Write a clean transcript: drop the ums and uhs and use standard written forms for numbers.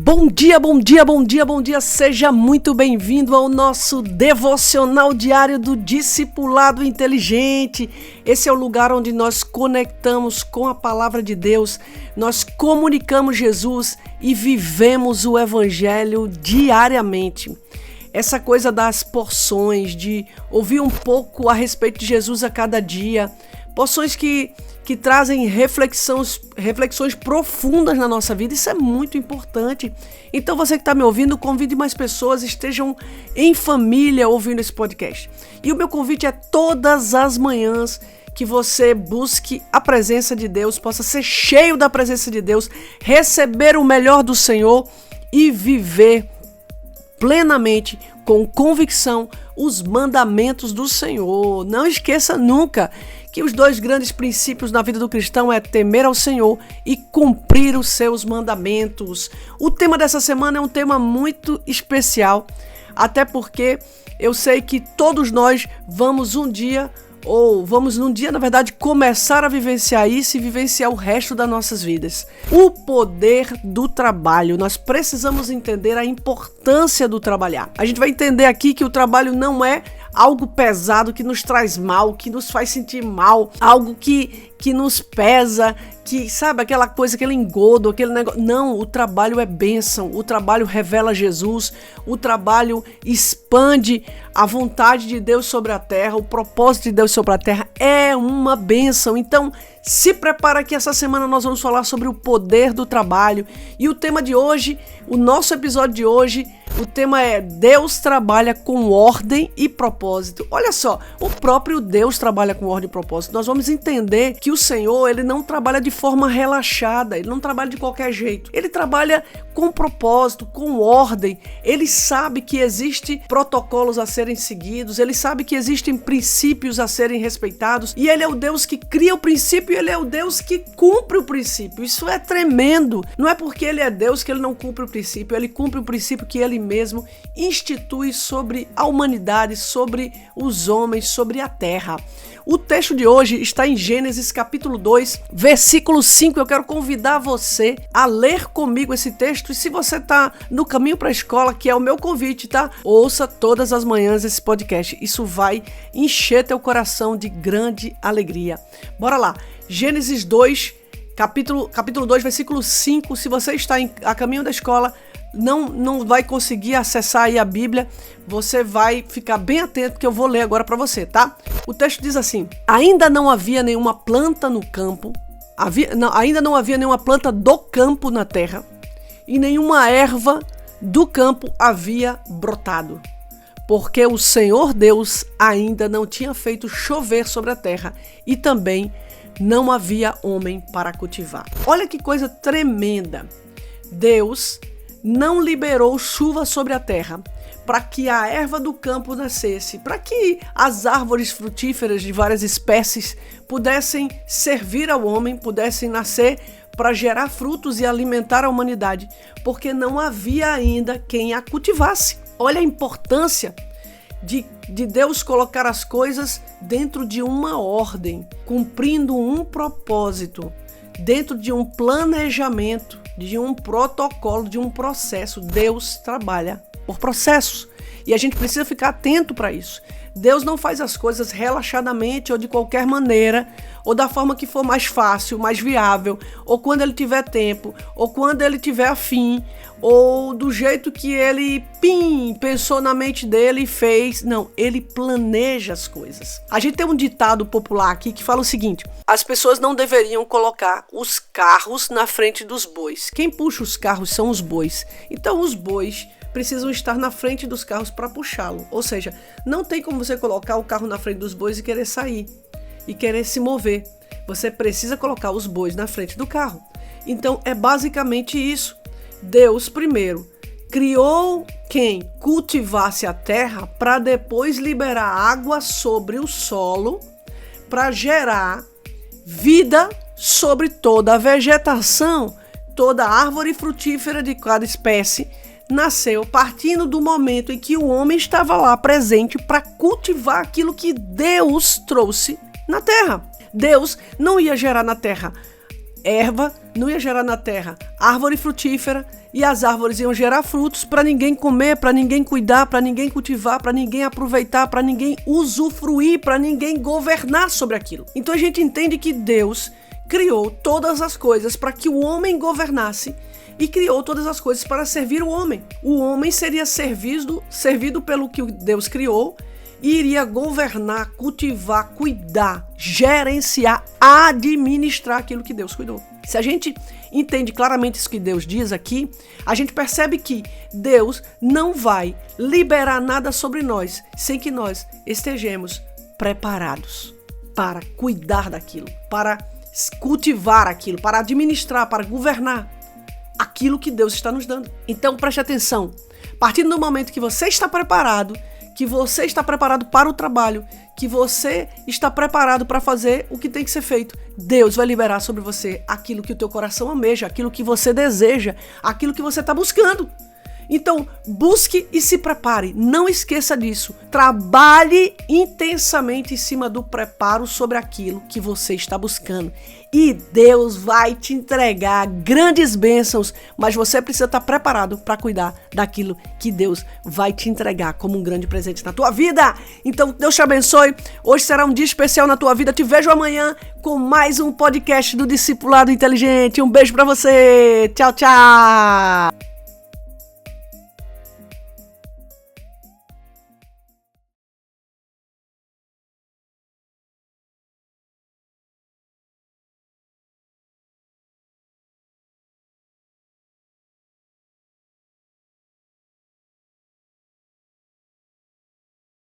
Bom dia, bom dia, bom dia, bom dia. Seja muito bem-vindo ao nosso devocional diário do Discipulado Inteligente. Esse é o lugar onde nós conectamos com a palavra de Deus, nós comunicamos Jesus e vivemos o Evangelho diariamente. Essa coisa das porções, de ouvir um pouco a respeito de Jesus a cada dia, porções que trazem reflexões profundas na nossa vida. Isso é muito importante. Então você que está me ouvindo, convide mais pessoas, estejam em família ouvindo esse podcast. E o meu convite é todas as manhãs que você busque a presença de Deus, possa ser cheio da presença de Deus, receber o melhor do Senhor e viver plenamente, com convicção, os mandamentos do Senhor. Não esqueça nunca que os dois grandes princípios na vida do cristão é temer ao Senhor e cumprir os seus mandamentos. O tema dessa semana é um tema muito especial, até porque eu sei que todos nós vamos num dia, na verdade, começar a vivenciar isso e vivenciar o resto das nossas vidas. O poder do trabalho. Nós precisamos entender a importância do trabalhar. A gente vai entender aqui que o trabalho não é algo pesado que nos traz mal, que nos faz sentir mal, algo que nos pesa, que sabe, aquela coisa, aquele engodo, aquele negócio. Não, o trabalho é bênção, o trabalho revela Jesus, o trabalho expande a vontade de Deus sobre a terra, o propósito de Deus sobre a terra é uma bênção. Então, se prepara que essa semana nós vamos falar sobre o poder do trabalho. E o tema de hoje, o nosso episódio de hoje, o tema é Deus trabalha com ordem e propósito. Olha só, o próprio Deus trabalha com ordem e propósito. Nós vamos entender que o Senhor, ele não trabalha de forma relaxada, ele não trabalha de qualquer jeito. Ele trabalha com propósito, com ordem. Ele sabe que existem protocolos a serem seguidos, ele sabe que existem princípios a serem respeitados e ele é o Deus que cria o princípio e ele é o Deus que cumpre o princípio. Isso é tremendo. Não é porque ele é Deus que ele não cumpre o princípio, ele cumpre o princípio que ele mesmo institui sobre a humanidade, sobre os homens, sobre a terra. O texto de hoje está em Gênesis capítulo 2, versículo 5. Eu quero convidar você a ler comigo esse texto. E se você está no caminho para a escola, que é o meu convite, tá? Ouça todas as manhãs esse podcast. Isso vai encher teu coração de grande alegria. Bora lá. Gênesis 2, capítulo 2, versículo 5. Se você está a caminho da escola, não vai conseguir acessar aí a Bíblia, você vai ficar bem atento porque eu vou ler agora para você, tá? O texto diz assim: ainda não havia nenhuma planta no campo, ainda não havia nenhuma planta do campo na terra, e nenhuma erva do campo havia brotado, porque o Senhor Deus ainda não tinha feito chover sobre a terra, e também não havia homem para cultivar. Olha que coisa tremenda! Deus não liberou chuva sobre a terra para que a erva do campo nascesse, para que as árvores frutíferas de várias espécies pudessem servir ao homem, pudessem nascer para gerar frutos e alimentar a humanidade, porque não havia ainda quem a cultivasse. Olha a importância de Deus colocar as coisas dentro de uma ordem, cumprindo um propósito, dentro de um planejamento, de um protocolo, de um processo. Deus trabalha por processos e a gente precisa ficar atento para isso. Deus não faz as coisas relaxadamente ou de qualquer maneira, ou da forma que for mais fácil, mais viável, ou quando ele tiver tempo, ou quando ele tiver afim, ou do jeito que ele pensou na mente dele e fez. Não, ele planeja as coisas. A gente tem um ditado popular aqui que fala o seguinte: as pessoas não deveriam colocar os carros na frente dos bois. Quem puxa os carros são os bois. Então os bois precisam estar na frente dos carros para puxá-lo. Ou seja, não tem como você colocar o carro na frente dos bois e querer sair, e querer se mover. Você precisa colocar os bois na frente do carro. Então é basicamente isso. Deus primeiro criou quem cultivasse a terra para depois liberar água sobre o solo para gerar vida sobre toda a vegetação. Toda árvore frutífera de cada espécie nasceu partindo do momento em que o homem estava lá presente para cultivar aquilo que Deus trouxe na terra. Deus não ia gerar na terra erva não ia gerar na terra árvore frutífera, e as árvores iam gerar frutos para ninguém comer, para ninguém cuidar, para ninguém cultivar, para ninguém aproveitar, para ninguém usufruir, para ninguém governar sobre aquilo. Então a gente entende que Deus criou todas as coisas para que o homem governasse e criou todas as coisas para servir o homem. O homem seria servido pelo que Deus criou e iria governar, cultivar, cuidar, gerenciar, administrar aquilo que Deus cuidou. Se a gente entende claramente isso que Deus diz aqui, a gente percebe que Deus não vai liberar nada sobre nós sem que nós estejamos preparados para cuidar daquilo, para cultivar aquilo, para administrar, para governar aquilo que Deus está nos dando. Então preste atenção, a partir do momento que você está preparado para o trabalho, que você está preparado para fazer o que tem que ser feito, Deus vai liberar sobre você aquilo que o teu coração almeja, aquilo que você deseja, aquilo que você está buscando. Então, busque e se prepare. Não esqueça disso. Trabalhe intensamente em cima do preparo sobre aquilo que você está buscando. E Deus vai te entregar grandes bênçãos, mas você precisa estar preparado para cuidar daquilo que Deus vai te entregar como um grande presente na tua vida. Então, Deus te abençoe. Hoje será um dia especial na tua vida. Te vejo amanhã com mais um podcast do Discipulado Inteligente. Um beijo para você. Tchau, tchau.